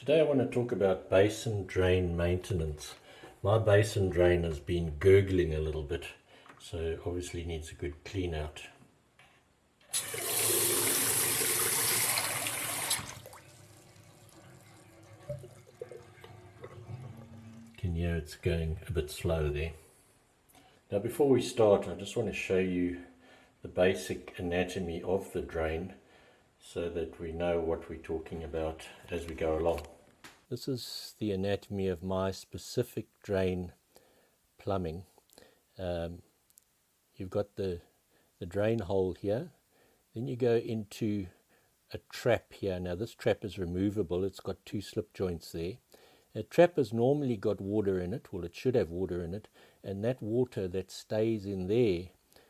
Today I want to talk about basin drain maintenance. My basin drain has been gurgling a little bit, so obviously needs a good clean out. You can hear it's going a bit slow there. Now before we start, I just want to show you the basic anatomy of the drain so that we know what we're talking about as we go along. This is the anatomy of my specific drain plumbing. You've got the drain hole here, then you go into a trap here. Now this trap is removable, it's got two slip joints there. A trap has normally got water in it, well it should have water in it, and that water that stays in there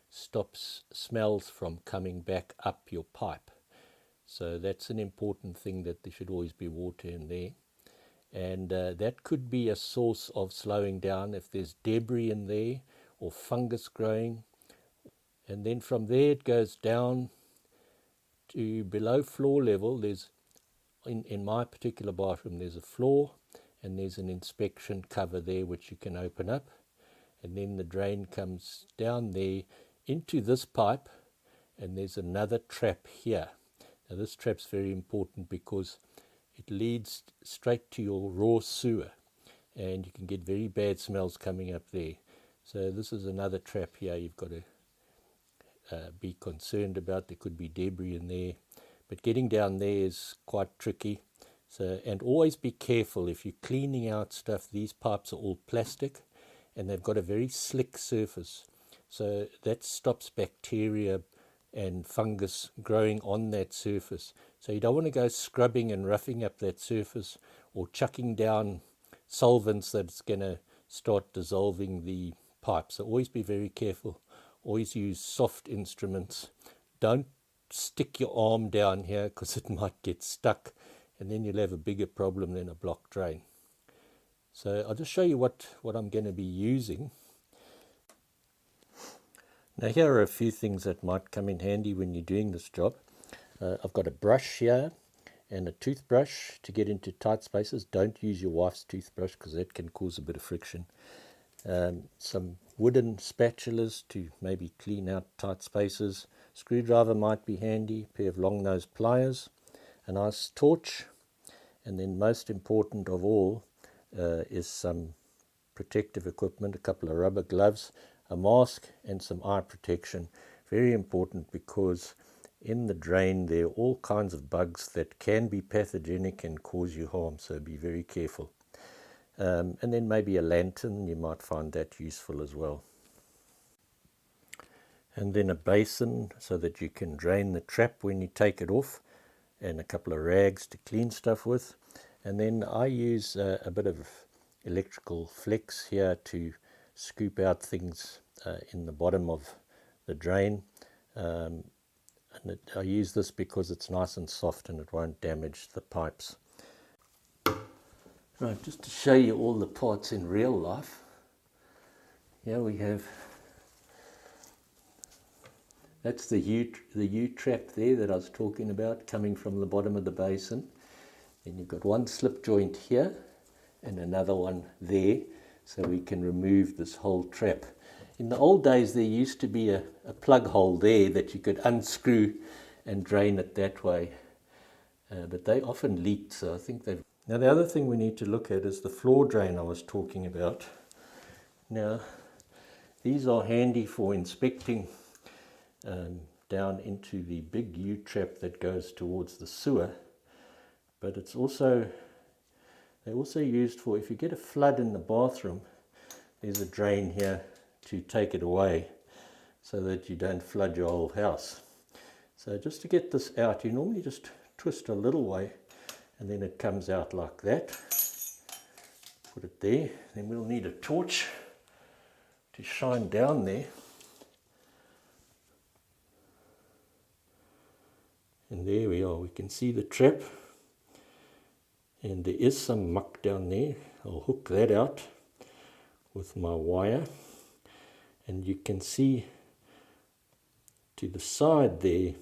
stops smells from coming back up your pipe. So that's an important thing, that there should always be water in there. And that could be a source of slowing down if there's debris in there or fungus growing. And then from there it goes down to below floor level. There's in my particular bathroom there's a floor and there's an inspection cover there which you can open up, and then the drain comes down there into this pipe, and there's another trap here. Now this trap's very important because it leads straight to your raw sewer, and you can get very bad smells coming up there. So this is another trap here you've got to be concerned about. There could be debris in there, but getting down there is quite tricky. So, and always be careful if you're cleaning out stuff. These pipes are all plastic and they've got a very slick surface, so that stops bacteria and fungus growing on that surface. So you don't want to go scrubbing and roughing up that surface or chucking down solvents that's going to start dissolving the pipe. So always be very careful. Always use soft instruments. Don't stick your arm down here because it might get stuck, and then you'll have a bigger problem than a blocked drain. So I'll just show you what I'm going to be using. Now here are a few things that might come in handy when you're doing this job. I've got a brush here and a toothbrush to get into tight spaces. Don't use your wife's toothbrush because that can cause a bit of friction. Some wooden spatulas to maybe clean out tight spaces. Screwdriver might be handy. A pair of long nose pliers. A nice torch. And then most important of all is some protective equipment, a couple of rubber gloves, a mask and some eye protection. Very important because in the drain there are all kinds of bugs that can be pathogenic and cause you harm, so be very careful. And then maybe a lantern, you might find that useful as well. And then a basin so that you can drain the trap when you take it off, and a couple of rags to clean stuff with. And then I use a bit of electrical flex here to scoop out things in the bottom of the drain. I use this because it's nice and soft and it won't damage the pipes. Right, just to show you all the parts in real life. Here we have, that's the U-trap there that I was talking about, coming from the bottom of the basin. Then you've got one slip joint here and another one there, so we can remove this whole trap. In the old days there used to be a plug hole there that you could unscrew and drain it that way, but they often leaked, so I think they've... Now the other thing we need to look at is the floor drain I was talking about. Now these are handy for inspecting down into the big U-trap that goes towards the sewer, but it's also, they're also used for if you get a flood in the bathroom. There's a drain here to take it away so that you don't flood your whole house. So just to get this out, you normally just twist a little way and then it comes out like that. Put it there. Then we'll need a torch to shine down there. And there we are, we can see the trap, and there is some muck down there. I'll hook that out with my wire, and you can see to the side there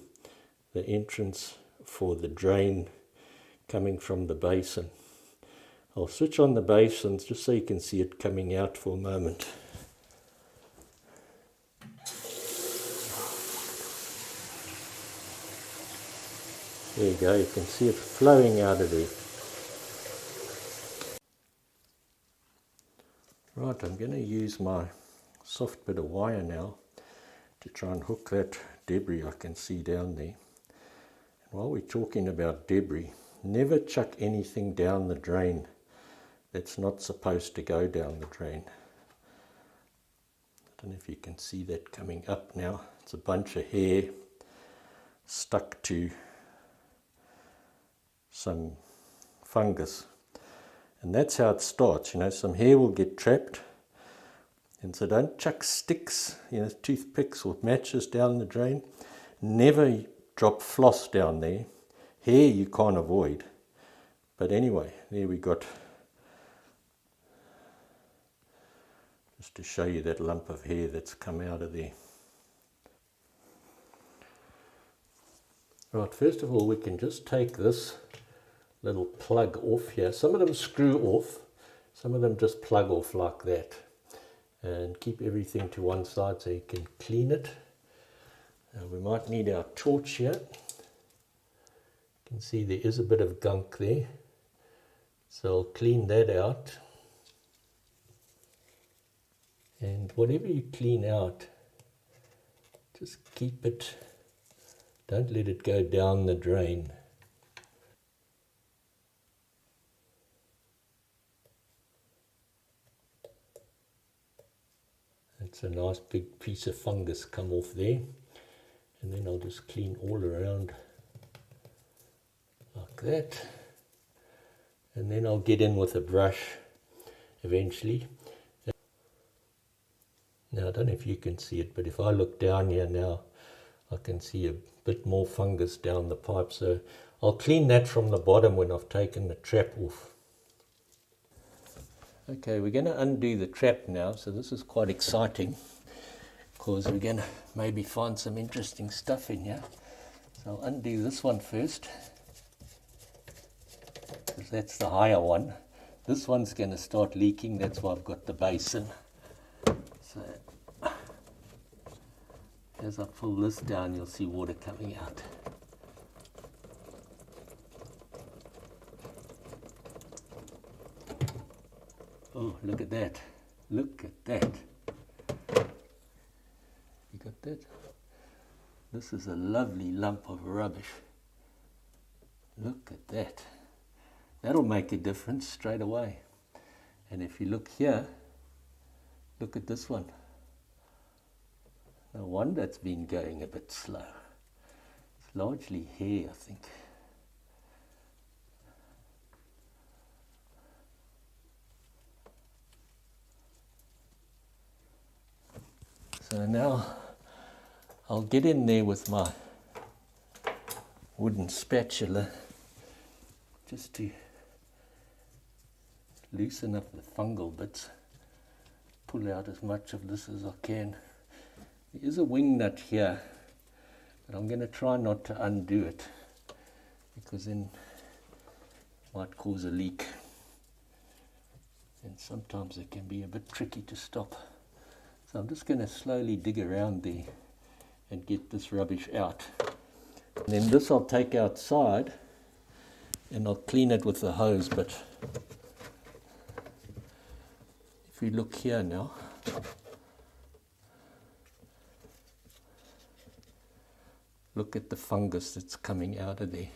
the entrance for the drain coming from the basin. I'll switch on the basin just so you can see it coming out for a moment. There you go, you can see it flowing out of there. Right, I'm going to use my soft bit of wire now to try and hook that debris I can see down there. And while we're talking about debris, never chuck anything down the drain that's not supposed to go down the drain. I don't know if you can see that coming up now. It's a bunch of hair stuck to some fungus. And that's how it starts, you know, some hair will get trapped. And so don't chuck sticks, you know, toothpicks or matches down the drain. Never drop floss down there. Hair you can't avoid. But anyway, there we got, just to show you that lump of hair that's come out of there. Right, first of all we can just take this little plug off here. Some of them screw off, some of them just plug off like that. And keep everything to one side so you can clean it. We might need our torch here. You can see there is a bit of gunk there. So I'll clean that out. And whatever you clean out, just keep it, don't let it go down the drain. It's a nice big piece of fungus come off there. And then I'll just clean all around like that. And then I'll get in with a brush eventually. Now I don't know if you can see it, but if I look down here now, I can see a bit more fungus down the pipe. So I'll clean that from the bottom when I've taken the trap off. Okay, we're going to undo the trap now, so this is quite exciting because we're going to maybe find some interesting stuff in here. So I'll undo this one first, because that's the higher one. This one's going to start leaking, that's why I've got the basin. So as I pull this down, you'll see water coming out. Oh, look at that. Look at that. You got that? This is a lovely lump of rubbish. Look at that. That'll make a difference straight away. And if you look here, look at this one. No wonder it's been going a bit slow. It's largely hair, I think. So now I'll get in there with my wooden spatula just to loosen up the fungal bits, pull out as much of this as I can. There is a wing nut here, but I'm going to try not to undo it because then it might cause a leak, and sometimes it can be a bit tricky to stop. So I'm just going to slowly dig around there and get this rubbish out. And then this I'll take outside and I'll clean it with the hose. But if you look here now, look at the fungus that's coming out of there.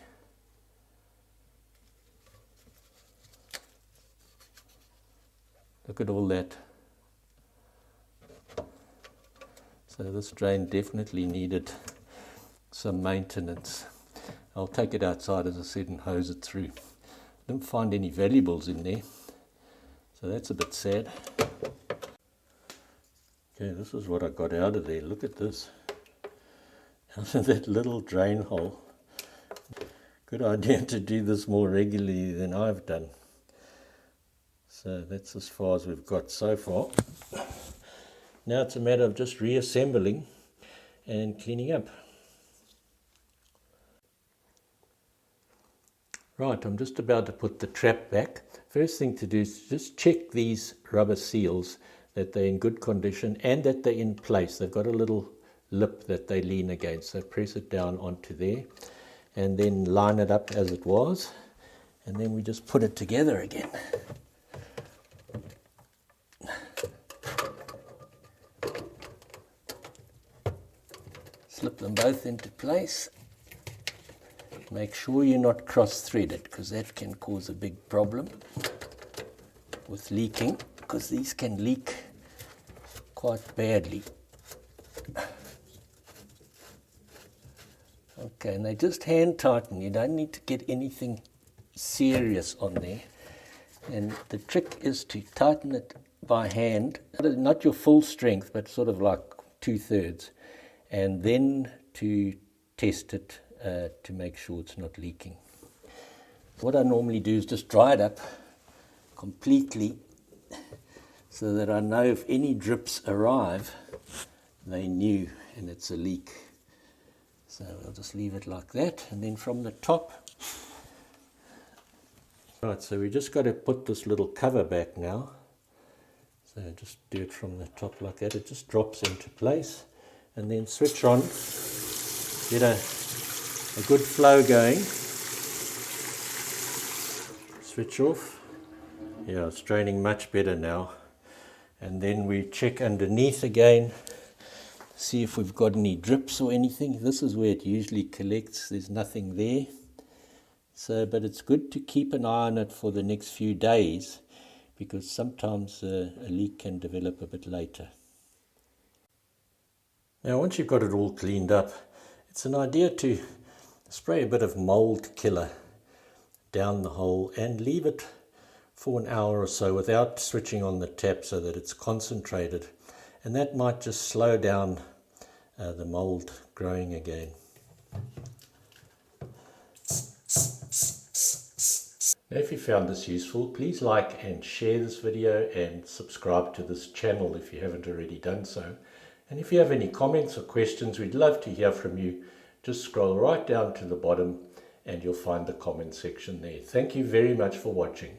Look at all that. So this drain definitely needed some maintenance. I'll take it outside, as I said, and hose it through. Didn't find any valuables in there, so that's a bit sad. Okay, this is what I got out of there. Look at this. Out of that little drain hole. Good idea to do this more regularly than I've done. So that's as far as we've got so far. Now it's a matter of just reassembling and cleaning up. Right, I'm just about to put the trap back. First thing to do is just check these rubber seals that they're in good condition and that they're in place. They've got a little lip that they lean against, so press it down onto there and then line it up as it was, and then we just put it together again. Slip them both into place. Make sure you're not cross-threaded, because that can cause a big problem with leaking, because these can leak quite badly. Okay, and they just hand tighten. You don't need to get anything serious on there. And the trick is to tighten it by hand, not your full strength, but sort of like 2/3, and then to test it to make sure it's not leaking. What I normally do is just dry it up completely so that I know if any drips arrive, they're new and it's a leak. So I'll just leave it like that, and then from the top. Right, so we just got to put this little cover back now. So just do it from the top like that. It just drops into place, and then switch on, get a good flow going. Switch off. Yeah, it's draining much better now. And then we check underneath again, see if we've got any drips or anything. This is where it usually collects. There's nothing there. So, but it's good to keep an eye on it for the next few days, because sometimes a leak can develop a bit later. Now, once you've got it all cleaned up, it's an idea to spray a bit of mould killer down the hole and leave it for an hour or so without switching on the tap, so that it's concentrated, and that might just slow down the mould growing again. Now, if you found this useful, please like and share this video and subscribe to this channel if you haven't already done so. And if you have any comments or questions, we'd love to hear from you. Just scroll right down to the bottom and you'll find the comment section there. Thank you very much for watching.